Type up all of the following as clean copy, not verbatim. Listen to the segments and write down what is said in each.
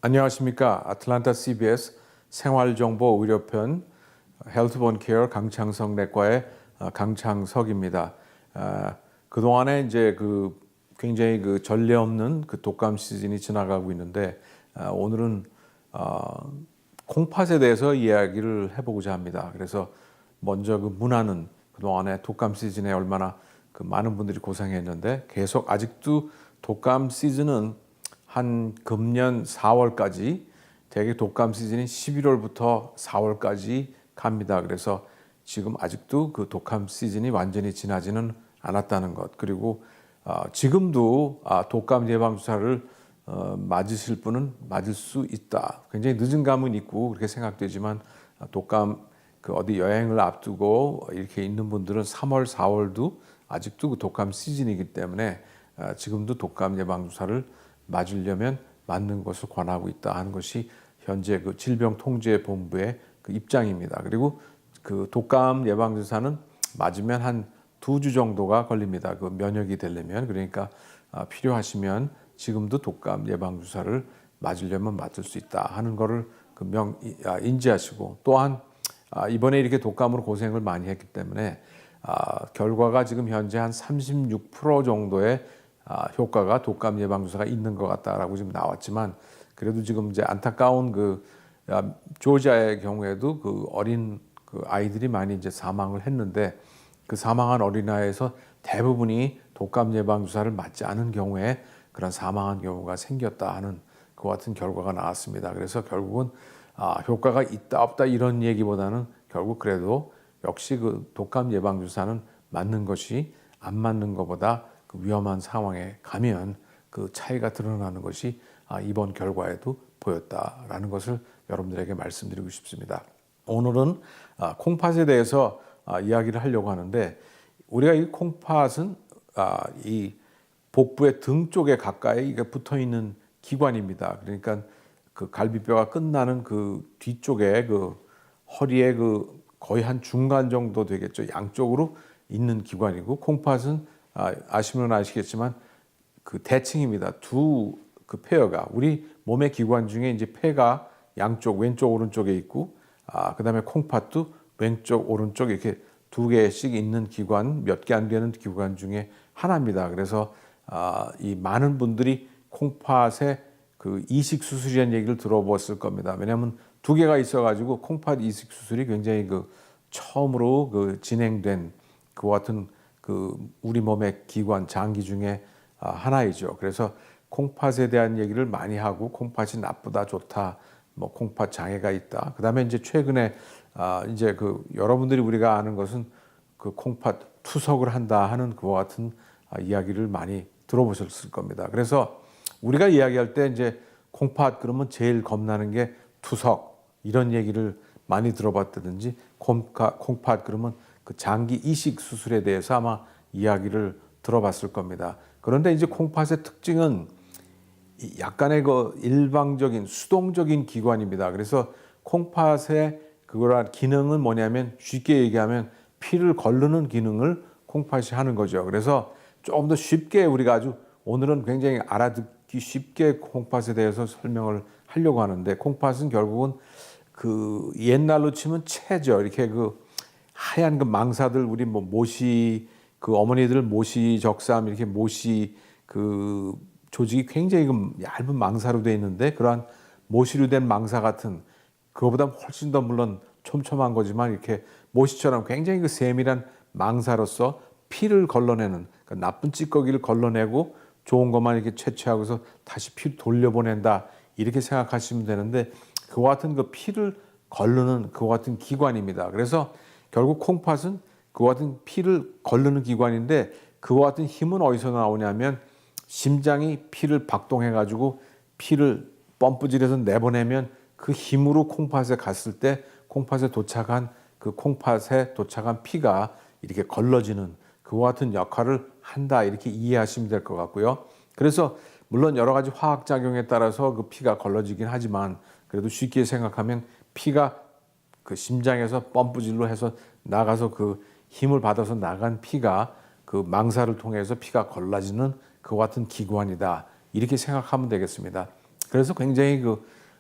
안녕하십니까. 아틀란타 CBS 생활정보 의료편 헬스본 케어 강창석 내과의 강창석입니다. 그동안에 이제 굉장히 전례 없는 독감 시즌이 지나가고 있는데 오늘은 콩팥에 대해서 이야기를 해보고자 합니다. 그래서 먼저 문화는 그동안에 독감 시즌에 얼마나 많은 분들이 고생했는데 계속 아직도 독감 시즌은 한 금년 4월까지 대개 독감 시즌이 11월부터 4월까지 갑니다. 그래서 지금 아직도 독감 시즌이 완전히 지나지는 않았다는 것. 그리고 지금도 독감 예방 주사를 맞으실 분은 맞을 수 있다. 굉장히 늦은 감은 있고 그렇게 생각되지만 독감 어디 여행을 앞두고 이렇게 있는 분들은 3월, 4월도 아직도 독감 시즌이기 때문에 지금도 독감 예방 주사를 맞으려면 맞는 것을 권하고 있다 하는 것이 현재 질병통제본부의 입장입니다. 그리고 독감 예방 주사는 맞으면 한 2주 정도가 걸립니다. 면역이 되려면. 그러니까 필요하시면 지금도 독감 예방 주사를 맞으려면 맞을 수 있다 하는 거를 인지하시고, 또한 이번에 이렇게 독감으로 고생을 많이 했기 때문에 결과가 지금 현재 한 36% 정도의 효과가 독감 예방 주사가 있는 것 같다라고 지금 나왔지만, 그래도 지금 이제 안타까운 조지아의 경우에도 어린 아이들이 많이 이제 사망을 했는데, 사망한 어린아이에서 대부분이 독감 예방 주사를 맞지 않은 경우에 그런 사망한 경우가 생겼다 하는 그 같은 결과가 나왔습니다. 그래서 결국은 효과가 있다 없다 이런 얘기보다는 결국 그래도 역시 독감 예방 주사는 맞는 것이 안 맞는 것보다 위험한 상황에 가면 차이가 드러나는 것이 이번 결과에도 보였다라는 것을 여러분들에게 말씀드리고 싶습니다. 오늘은 콩팥에 대해서 이야기를 하려고 하는데, 우리가 이 콩팥은 이 복부의 등 쪽에 가까이 붙어 있는 기관입니다. 그러니까 갈비뼈가 끝나는 뒤쪽에 허리에 거의 한 중간 정도 되겠죠. 양쪽으로 있는 기관이고, 콩팥은 아시면 아시겠지만 대칭입니다. 두 폐어가, 우리 몸의 기관 중에 이제 폐가 양쪽 왼쪽 오른쪽에 있고, 그다음에 콩팥도 왼쪽 오른쪽 이렇게 두 개씩 있는 기관, 몇 개 안 되는 기관 중에 하나입니다. 그래서 이 많은 분들이 콩팥의 이식 수술이라는 얘기를 들어보았을 겁니다. 왜냐하면 두 개가 있어가지고 콩팥 이식 수술이 굉장히 처음으로 진행된 같은 우리 몸의 기관 장기 중에 하나이죠. 그래서 콩팥에 대한 얘기를 많이 하고, 콩팥이 나쁘다 좋다, 콩팥 장애가 있다. 그다음에 이제 최근에 이제 여러분들이 우리가 아는 것은 콩팥 투석을 한다 하는 그와 같은 이야기를 많이 들어보셨을 겁니다. 그래서 우리가 이야기할 때 이제 콩팥 그러면 제일 겁나는 게 투석, 이런 얘기를 많이 들어봤다든지, 콩팥 그러면 장기 이식 수술에 대해서 아마 이야기를 들어봤을 겁니다. 그런데 이제 콩팥의 특징은 약간의 일방적인 수동적인 기관입니다. 그래서 콩팥의 기능은 뭐냐면, 쉽게 얘기하면 피를 거르는 기능을 콩팥이 하는 거죠. 그래서 조금 더 쉽게 우리가 오늘은 굉장히 알아듣기 쉽게 콩팥에 대해서 설명을 하려고 하는데, 콩팥은 결국은 옛날로 치면 채죠. 이렇게 하얀 망사들, 우리 모시 어머니들 모시 적삼, 이렇게 모시 조직이 굉장히 얇은 망사로 되어 있는데, 그러한 모시로 된 망사 같은, 그거보다 훨씬 더 물론 촘촘한 거지만 이렇게 모시처럼 굉장히 세밀한 망사로서 피를 걸러내는, 나쁜 찌꺼기를 걸러내고 좋은 것만 이렇게 채취하고서 다시 피를 돌려보낸다, 이렇게 생각하시면 되는데, 그와 같은 피를 걸르는 그와 같은 기관입니다. 그래서 결국 콩팥은 그와 같은 피를 걸르는 기관인데, 그와 같은 힘은 어디서 나오냐면, 심장이 피를 박동해가지고 피를 펌프질해서 내보내면 그 힘으로 콩팥에 갔을 때 콩팥에 도착한 피가 이렇게 걸러지는 그와 같은 역할을 한다, 이렇게 이해하시면 될 것 같고요. 그래서 물론 여러 가지 화학작용에 따라서 피가 걸러지긴 하지만, 그래도 쉽게 생각하면 피가 심장에서 펌프질로 해서 나가서 힘을 받아서 나간 피가 망사를 통해서 피가 걸러지는 그와 같은 기관이다, 이렇게 생각하면 되겠습니다. 그래서 굉장히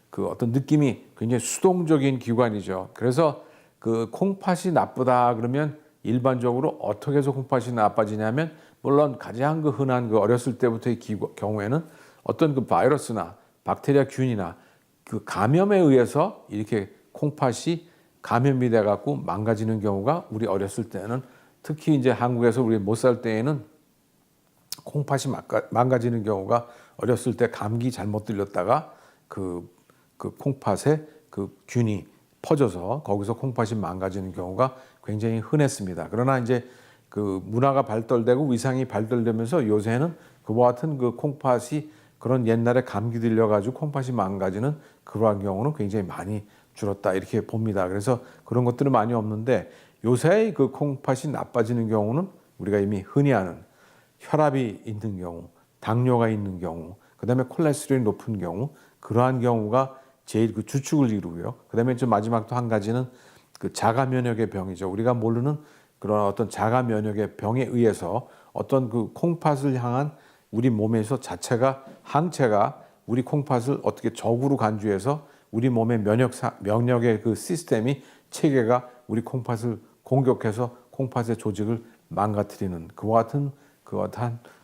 그 어떤 느낌이 굉장히 수동적인 기관이죠. 그래서 그 콩팥이 나쁘다 그러면 일반적으로 어떻게 해서 콩팥이 나빠지냐면, 물론 가장 그 흔한 그 어렸을 때부터의 경우에는 어떤 그 바이러스나 박테리아 균이나 그 감염에 의해서 이렇게 콩팥이 감염이 돼 갖고 망가지는 경우가, 우리 어렸을 때는 특히 이제 한국에서 우리 못 살 때에는 콩팥이 망가지는 경우가, 어렸을 때 감기 잘못 들렸다가 그 콩팥에 그 균이 퍼져서 거기서 콩팥이 망가지는 경우가 굉장히 흔했습니다. 그러나 이제 그 문화가 발달되고 위상이 발달되면서 요새는 그와 같은 그 콩팥이 그런 옛날에 감기 들려가지고 콩팥이 망가지는 그러한 경우는 굉장히 많이 줄었다 이렇게 봅니다. 그래서 그런 것들은 많이 없는데, 요새 그 콩팥이 나빠지는 경우는 우리가 이미 흔히 아는 혈압이 있는 경우, 당뇨가 있는 경우, 그다음에 콜레스테롤이 높은 경우, 그러한 경우가 제일 그 주축을 이루고요. 그다음에 좀 마지막 또 한 가지는 그 자가 면역의 병이죠. 우리가 모르는 그런 어떤 자가 면역의 병에 의해서 어떤 그 콩팥을 향한 우리 몸에서 자체가 항체가 우리 콩팥을 어떻게 적으로 간주해서 우리 몸의 면역의 그 시스템이 체계가 우리 콩팥을 공격해서 콩팥의 조직을 망가뜨리는 그와 같은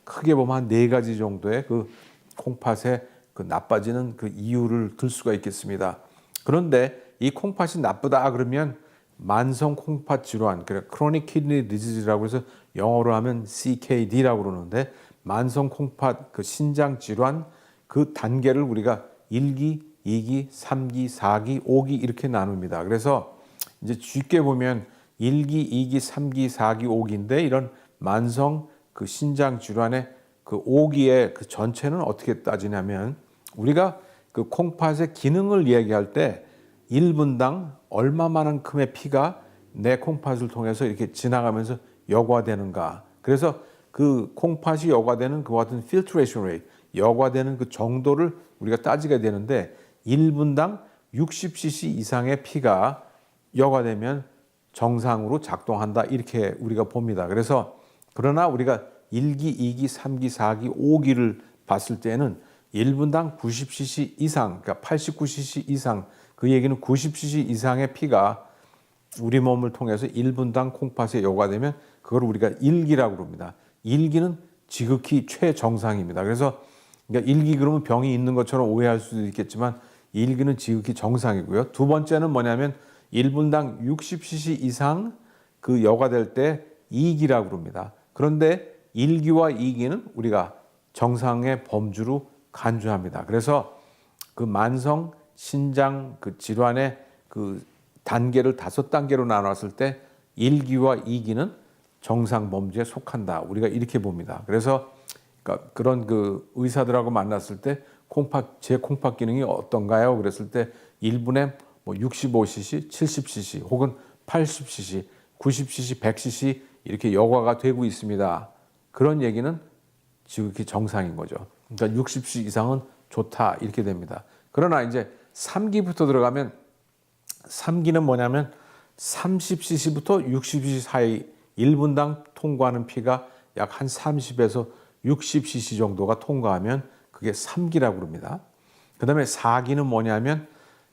크게 보면 한 4가지 정도의 그 콩팥의 그 나빠지는 그 이유를 들 수가 있겠습니다. 그런데 이 콩팥이 나쁘다 그러면 만성 콩팥 질환, 그래 Chronic Kidney Disease라고 해서 영어로 하면 CKD라고 그러는데, 만성 콩팥 그 신장 질환 그 단계를 우리가 1기, 2기, 3기, 4기, 5기 이렇게 나눕니다. 그래서 이제 쉽게 보면 1기, 2기, 3기, 4기, 5기인데, 이런 만성 그 신장 질환의 그 5기의 그 전체는 어떻게 따지냐면, 우리가 그 콩팥의 기능을 얘기할 때 1분당 얼마만큼의 피가 내 콩팥을 통해서 이렇게 지나가면서 여과되는가. 그래서 그 콩팥이 여과되는 그와 같은 filtration rate, 여과되는 그 정도를 우리가 따지게 되는데, 1분당 60cc 이상의 피가 여과되면 정상으로 작동한다 이렇게 우리가 봅니다. 그래서 그러나 우리가 1기, 2기, 3기, 4기, 5기를 봤을 때는 1분당 90cc 이상, 그러니까 89cc 이상, 그 얘기는 90cc 이상의 피가 우리 몸을 통해서 1분당 콩팥에 여과되면 그걸 우리가 1기라고 그럽니다. 1기는 지극히 최정상입니다. 그래서 그러니까 1기 그러면 병이 있는 것처럼 오해할 수도 있겠지만 1기는 지극히 정상이고요. 두 번째는 뭐냐면 1분당 60cc 이상 그 여과될 때 2기라고 그럽니다. 그런데 1기와 2기는 우리가 정상의 범주로 간주합니다. 그래서 그 만성 신장 그 질환의 그 단계를 5단계로 나눴을 때 1기와 2기는 정상 범주에 속한다. 우리가 이렇게 봅니다. 그래서 그러니까 그런 그 의사들하고 만났을 때 제 콩팥 기능이 어떤가요? 그랬을 때 1분에 뭐 65cc, 70cc 혹은 80cc, 90cc, 100cc 이렇게 여과가 되고 있습니다. 그런 얘기는 지극히 정상인 거죠. 그러니까 60cc 이상은 좋다 이렇게 됩니다. 그러나 이제 3기부터 들어가면 3기는 뭐냐면 30cc부터 60cc 사이 1분당 통과하는 피가 약 한 30에서 60cc 정도가 통과하면 그게 3기라고 그럽니다. 그 다음에 4기는 뭐냐면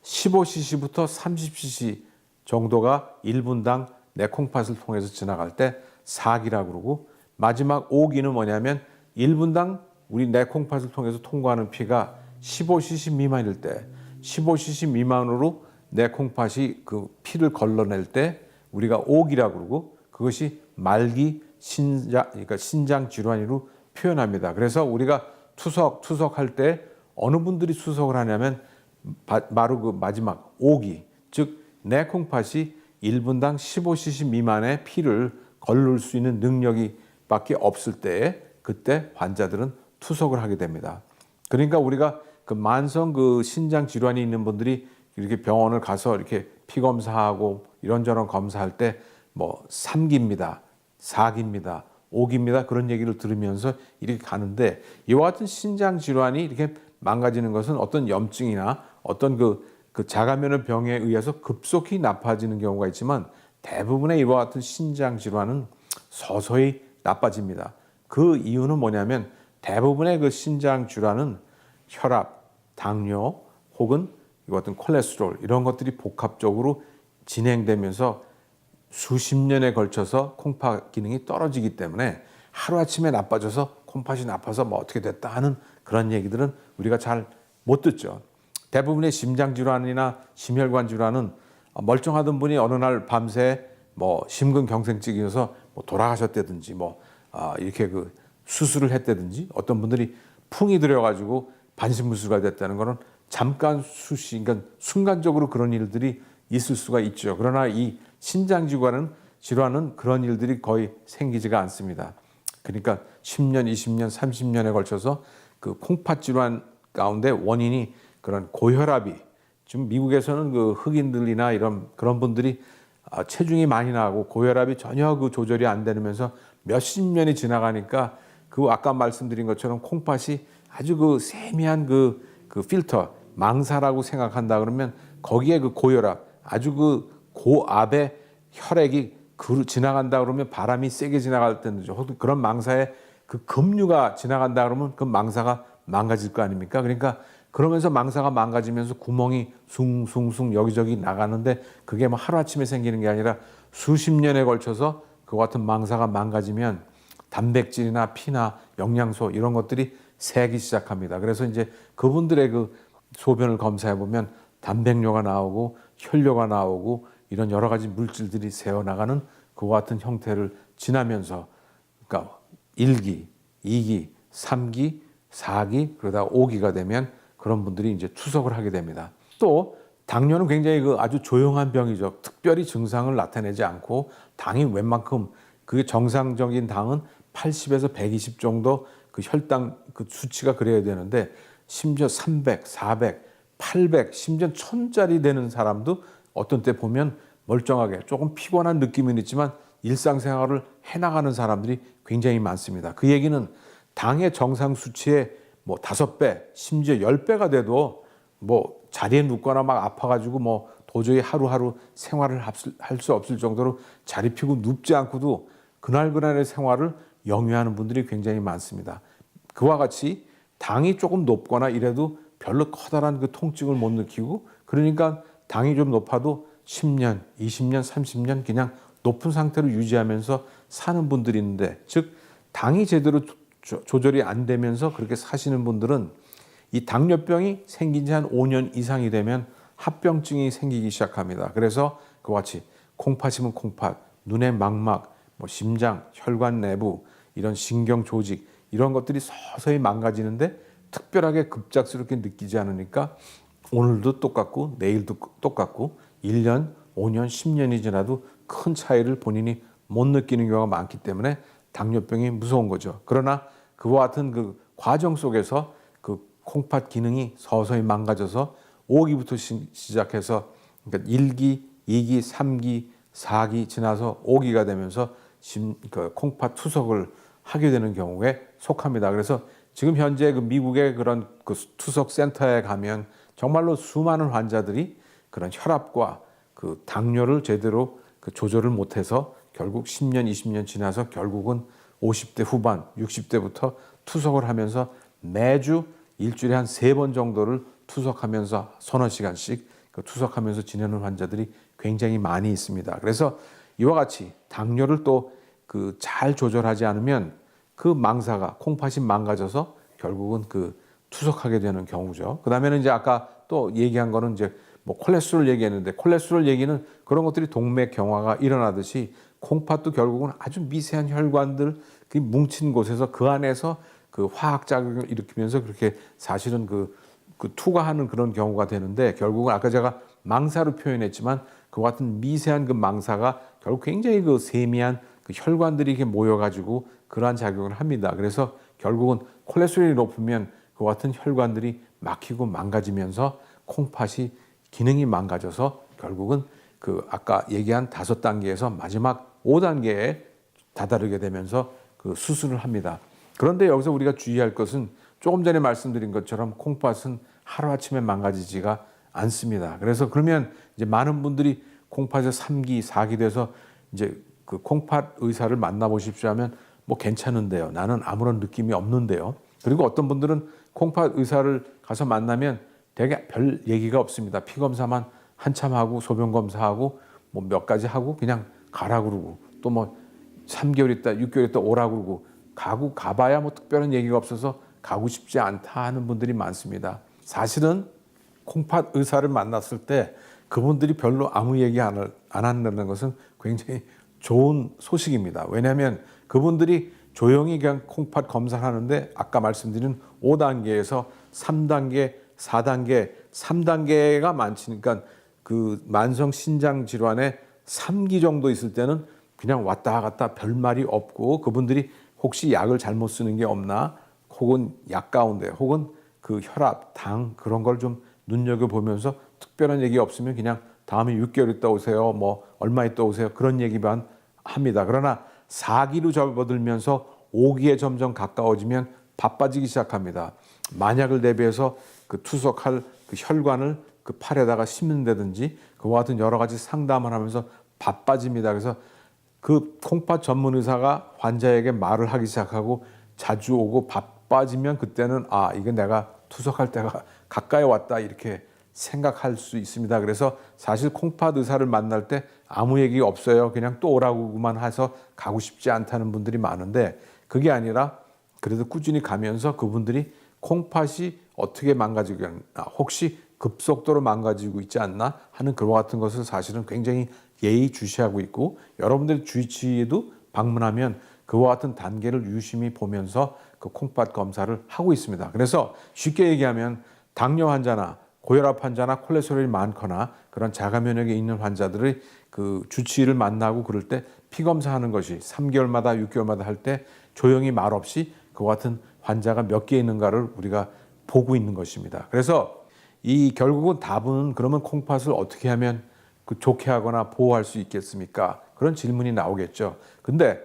15cc부터 30cc 정도가 1분당 내 콩팥을 통해서 지나갈 때 4기라고 그러고, 마지막 5기는 뭐냐면 1분당 우리 내 콩팥을 통해서 통과하는 피가 15cc 미만일 때, 15cc 미만으로 내 콩팥이 그 피를 걸러낼 때 우리가 5기라고 그러고, 그것이 말기 그러니까 신장 질환으로 표현합니다. 그래서 우리가 투석할 때 어느 분들이 투석을 하냐면 바로 그 마지막 5기, 즉 내 콩팥이 1분당 15cc 미만의 피를 걸를 수 있는 능력이 밖에 없을 때, 그때 환자들은 투석을 하게 됩니다. 그러니까 우리가 그 만성 그 신장 질환이 있는 분들이 이렇게 병원을 가서 이렇게 피 검사하고 이런저런 검사할 때 뭐 3기입니다, 4기입니다, 5기입니다 그런 얘기를 들으면서 이렇게 가는데, 이와 같은 신장 질환이 이렇게 망가지는 것은 어떤 염증이나 어떤 그 자가면의 병에 의해서 급속히 나빠지는 경우가 있지만, 대부분의 이와 같은 신장 질환은 서서히 나빠집니다. 그 이유는 뭐냐면 대부분의 그 신장 질환은 혈압, 당뇨 혹은 이 같은 콜레스테롤 이런 것들이 복합적으로 진행되면서 수십 년에 걸쳐서 콩팥 기능이 떨어지기 때문에 하루아침에 나빠져서 콩팥이 나빠서 뭐 어떻게 됐다 하는 그런 얘기들은 우리가 잘 못 듣죠. 대부분의 심장질환이나 심혈관 질환은 멀쩡하던 분이 어느 날 밤새 뭐 심근경색증이어서 뭐 돌아가셨다든지 이렇게 그 수술을 했다든지 어떤 분들이 풍이 들여가지고 반신불수가 됐다는 거는 잠깐 그러니까 순간적으로 그런 일들이 있을 수가 있죠. 그러나 이 신장질환은 그런 일들이 거의 생기지가 않습니다. 그러니까 10년, 20년, 30년에 걸쳐서 그 콩팥 질환 가운데 원인이 그런 고혈압이 지금 미국에서는 그 흑인들이나 그런 분들이 체중이 많이 나고 고혈압이 전혀 그 조절이 안 되면서 몇십 년이 지나가니까 그 아까 말씀드린 것처럼 콩팥이 아주 그 세미한 그 필터 망사라고 생각한다 그러면 거기에 그 고혈압 아주 그 고압의 혈액이 지나간다 그러면 바람이 세게 지나갈 때는 혹은 그런 망사에 그 급류가 지나간다 그러면 그 망사가 망가질 거 아닙니까? 그러니까 그러면서 망사가 망가지면서 구멍이 숭숭숭 여기저기 나가는데 그게 뭐 하루아침에 생기는 게 아니라 수십 년에 걸쳐서 그 같은 망사가 망가지면 단백질이나 피나 영양소 이런 것들이 새기 시작합니다. 그래서 이제 그분들의 그 소변을 검사해 보면 단백뇨가 나오고 혈뇨가 나오고 이런 여러 가지 물질들이 새어나가는 그와 같은 형태를 지나면서 그러니까 1기, 2기, 3기, 4기 그러다 5기가 되면 그런 분들이 이제 투석을 하게 됩니다. 또 당뇨는 굉장히 그 아주 조용한 병이죠. 특별히 증상을 나타내지 않고 당이 웬만큼 그게 정상적인 당은 80에서 120 정도 그 혈당 그 수치가 그래야 되는데 심지어 300, 400, 800, 심지어 1000짜리 되는 사람도 어떤 때 보면 멀쩡하게 조금 피곤한 느낌은 있지만 일상생활을 해나가는 사람들이 굉장히 많습니다. 그 얘기는 당의 정상 수치의 뭐 5배, 심지어 10배가 돼도 뭐 자리에 눕거나 막 아파가지고 뭐 도저히 하루하루 생활을 할 수 없을 정도로 자리 피고 눕지 않고도 그날그날의 생활을 영위하는 분들이 굉장히 많습니다. 그와 같이 당이 조금 높거나 이래도 별로 커다란 그 통증을 못 느끼고 그러니까 당이 좀 높아도 10년, 20년, 30년 그냥 높은 상태로 유지하면서 사는 분들이 있는데 즉 당이 제대로 조절이 안 되면서 그렇게 사시는 분들은 이 당뇨병이 생긴 지 한 5년 이상이 되면 합병증이 생기기 시작합니다. 그래서 그와 같이 콩팥이면 콩팥, 눈의 망막, 뭐 심장, 혈관 내부 이런 신경 조직 이런 것들이 서서히 망가지는데 특별하게 급작스럽게 느끼지 않으니까 오늘도 똑같고 내일도 똑같고 1년, 5년, 10년이 지나도 큰 차이를 본인이 못 느끼는 경우가 많기 때문에 당뇨병이 무서운 거죠. 그러나 그와 같은 그 과정 속에서 그 콩팥 기능이 서서히 망가져서 5기부터 시작해서 그러니까 1기, 2기, 3기, 4기 지나서 5기가 되면서 그 콩팥 투석을 하게 되는 경우에 속합니다. 그래서 지금 현재 그 미국의 그런 그 투석 센터에 가면 정말로 수많은 환자들이 그런 혈압과 그 당뇨를 제대로 그 조절을 못해서 결국 10년, 20년 지나서 결국은 50대 후반, 60대부터 투석을 하면서 매주 일주일에 한 3번 정도를 투석하면서 서너 시간씩 그 투석하면서 지내는 환자들이 굉장히 많이 있습니다. 그래서 이와 같이 당뇨를 또 그 잘 조절하지 않으면 그 망사가 콩팥이 망가져서 결국은 그 투석하게 되는 경우죠. 그다음에는 이제 아까 또 얘기한 거는 이제 뭐 콜레스테롤 얘기했는데 콜레스테롤 얘기는 그런 것들이 동맥 경화가 일어나듯이 콩팥도 결국은 아주 미세한 혈관들 그 뭉친 곳에서 그 안에서 그 화학 작용을 일으키면서 그렇게 사실은 그 투과하는 그런 경우가 되는데 결국은 아까 제가 망사로 표현했지만 그 같은 미세한 그 망사가 결국 굉장히 그 세미한 그 혈관들이 이렇게 모여가지고 그러한 작용을 합니다. 그래서 결국은 콜레스테롤이 높으면 그 같은 혈관들이 막히고 망가지면서 콩팥이 기능이 망가져서 결국은 그 아까 얘기한 5단계에서 마지막 5단계에 다다르게 되면서 그 수술을 합니다. 그런데 여기서 우리가 주의할 것은 조금 전에 말씀드린 것처럼 콩팥은 하루아침에 망가지지가 않습니다. 그래서 그러면 이제 많은 분들이 콩팥에 3기, 4기 돼서 이제 그 콩팥 의사를 만나보십시오 하면 뭐 괜찮은데요. 나는 아무런 느낌이 없는데요. 그리고 어떤 분들은 콩팥 의사를 가서 만나면 되게 별 얘기가 없습니다. 피 검사만 한참 하고 소변 검사하고 뭐 몇 가지 하고 그냥 가라 그러고 또 뭐 3개월 있다 6개월 있다 오라 그러고 가봐야 뭐 특별한 얘기가 없어서 가고 싶지 않다 하는 분들이 많습니다. 사실은 콩팥 의사를 만났을 때 그분들이 별로 아무 얘기 안 한다는 것은 굉장히 좋은 소식입니다. 왜냐하면 그분들이 조용히 그냥 콩팥 검사를 하는데 아까 말씀드린 5단계에서 3단계, 4단계, 3단계가 많으니까 그 만성 신장 질환의 3기 정도 있을 때는 그냥 왔다 갔다 별말이 없고 그분들이 혹시 약을 잘못 쓰는 게 없나 혹은 약 가운데 혹은 그 혈압, 당 그런 걸 좀 눈여겨보면서 특별한 얘기 없으면 그냥 다음에 6개월 있다 오세요. 뭐 얼마 있다 오세요. 그런 얘기만 합니다. 그러나 4기로 접어들면서 5기에 점점 가까워지면 바빠지기 시작합니다. 만약을 대비해서 그 투석할 그 혈관을 그 팔에다가 심는다든지 그와 같은 여러 가지 상담을 하면서 바빠집니다. 그래서 그 콩팥 전문 의사가 환자에게 말을 하기 시작하고 자주 오고 바빠지면 그때는 아, 이게 내가 투석할 때가 가까이 왔다 이렇게 생각할 수 있습니다. 그래서 사실 콩팥 의사를 만날 때 아무 얘기 없어요. 그냥 또 오라고만 해서 가고 싶지 않다는 분들이 많은데 그게 아니라 그래도 꾸준히 가면서 그분들이 콩팥이 어떻게 망가지고 있나 혹시 급속도로 망가지고 있지 않나 하는 그와 같은 것을 사실은 굉장히 예의주시하고 있고 여러분들 주치의에도 방문하면 그와 같은 단계를 유심히 보면서 그 콩팥 검사를 하고 있습니다. 그래서 쉽게 얘기하면 당뇨 환자나 고혈압 환자나 콜레스테롤이 많거나 그런 자가 면역이 있는 환자들의 그 주치의를 만나고 그럴 때 피 검사하는 것이 3개월마다 6개월마다 할 때 조용히 말 없이 그와 같은 환자가 몇 개 있는가를 우리가 보고 있는 것입니다. 그래서 이 결국은 답은 그러면 콩팥을 어떻게 하면 그 좋게 하거나 보호할 수 있겠습니까? 그런 질문이 나오겠죠. 근데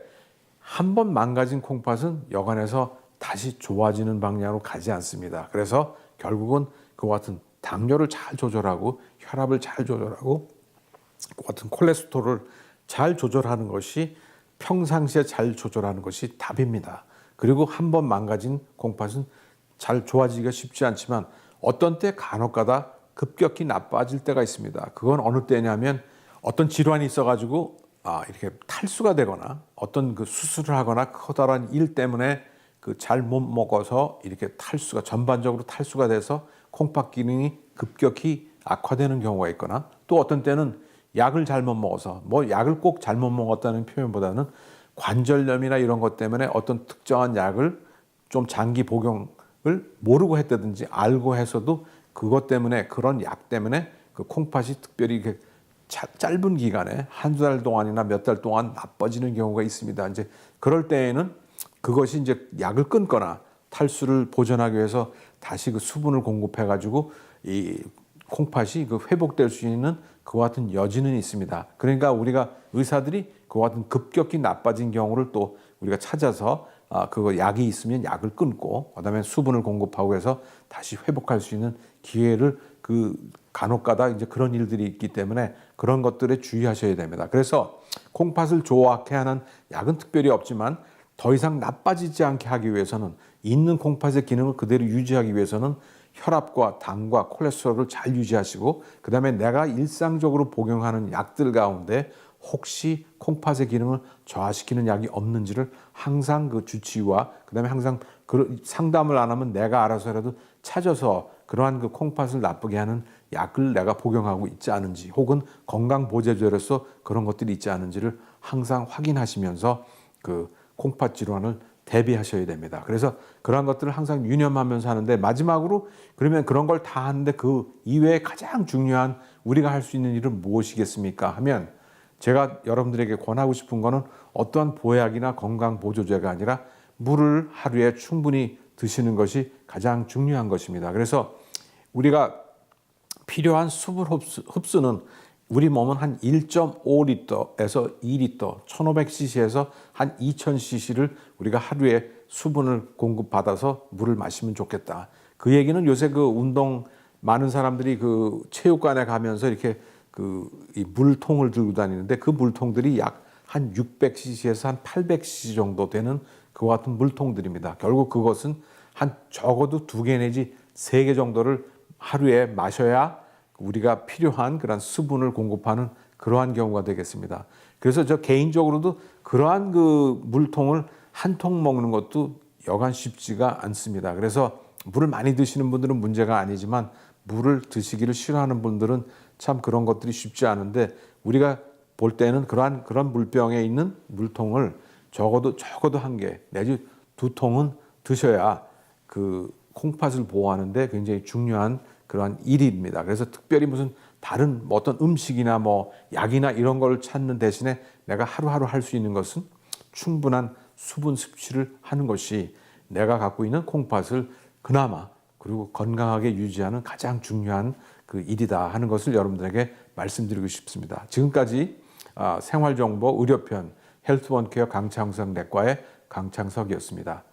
한 번 망가진 콩팥은 여간해서 다시 좋아지는 방향으로 가지 않습니다. 그래서 결국은 그와 같은 당뇨를 잘 조절하고 혈압을 잘 조절하고 그와 같은 콜레스테롤을 잘 조절하는 것이 평상시에 잘 조절하는 것이 답입니다. 그리고 한 번 망가진 콩팥은 잘 좋아지기가 쉽지 않지만 어떤 때 간혹가다 급격히 나빠질 때가 있습니다. 그건 어느 때냐면 어떤 질환이 있어가지고 이렇게 탈수가 되거나 어떤 그 수술을 하거나 커다란 일 때문에 그 잘 못 먹어서 이렇게 탈수가 전반적으로 탈수가 돼서 콩팥 기능이 급격히 악화되는 경우가 있거나 또 어떤 때는 약을 잘못 먹어서 뭐 약을 꼭 잘못 먹었다는 표현보다는 관절염이나 이런 것 때문에 어떤 특정한 약을 좀 장기 복용을 모르고 했다든지 알고 해서도 그것 때문에 그런 약 때문에 그 콩팥이 특별히 이렇게 짧은 기간에 한두 달 동안이나 몇 달 동안 나빠지는 경우가 있습니다. 이제 그럴 때에는 그것이 이제 약을 끊거나 탈수를 보전하기 위해서 다시 그 수분을 공급해 가지고 이 콩팥이 그 회복될 수 있는 그와 같은 여지는 있습니다. 그러니까 우리가 의사들이 그와 같은 급격히 나빠진 경우를 또 우리가 찾아서 그거 약이 있으면 약을 끊고 그다음에 수분을 공급하고 해서 다시 회복할 수 있는 기회를 그 간혹가다 이제 그런 일들이 있기 때문에 그런 것들에 주의하셔야 됩니다. 그래서 콩팥을 좋게 하는 약은 특별히 없지만 더 이상 나빠지지 않게 하기 위해서는 있는 콩팥의 기능을 그대로 유지하기 위해서는 혈압과 당과 콜레스테롤을 잘 유지하시고 그다음에 내가 일상적으로 복용하는 약들 가운데 혹시 콩팥의 기능을 저하시키는 약이 없는지를 항상 그 주치의와 그다음에 항상 그 상담을 안 하면 내가 알아서라도 찾아서 그러한 그 콩팥을 나쁘게 하는 약을 내가 복용하고 있지 않은지 혹은 건강보조제로서 그런 것들이 있지 않은지를 항상 확인하시면서 그 콩팥 질환을 대비하셔야 됩니다. 그래서 그런 것들을 항상 유념하면서 하는데 마지막으로 그러면 그런 걸 다 하는데 그 이외에 가장 중요한 우리가 할 수 있는 일은 무엇이겠습니까? 하면 제가 여러분들에게 권하고 싶은 거는 어떠한 보약이나 건강보조제가 아니라 물을 하루에 충분히 드시는 것이 가장 중요한 것입니다. 그래서 우리가 필요한 수분 흡수는 우리 몸은 한 1.5리터에서 2리터, 1500cc에서 한 2000cc를 우리가 하루에 수분을 공급받아서 물을 마시면 좋겠다. 그 얘기는 요새 그 운동 많은 사람들이 그 체육관에 가면서 이렇게 이 물통을 들고 다니는데 그 물통들이 약 한 600cc에서 한 800cc 정도 되는 그와 같은 물통들입니다. 결국 그것은 한 적어도 2개 내지 3개 정도를 하루에 마셔야 우리가 필요한 그런 수분을 공급하는 그러한 경우가 되겠습니다. 그래서 저 개인적으로도 그러한 그 물통을 한 통 먹는 것도 여간 쉽지가 않습니다. 그래서 물을 많이 드시는 분들은 문제가 아니지만 물을 드시기를 싫어하는 분들은 참 그런 것들이 쉽지 않은데, 우리가 볼 때는 그런 물병에 있는 물통을 적어도 1개 내지 2통은 드셔야 그 콩팥을 보호하는데 굉장히 중요한 그러한 일입니다. 그래서 특별히 무슨 다른 어떤 음식이나 뭐 약이나 이런 걸 찾는 대신에 내가 하루하루 할 수 있는 것은 충분한 수분 섭취를 하는 것이 내가 갖고 있는 콩팥을 그나마 그리고 건강하게 유지하는 가장 중요한 그 일이다 하는 것을 여러분들에게 말씀드리고 싶습니다. 지금까지 생활정보 의료편 헬스원케어 강창석 내과의 강창석이었습니다.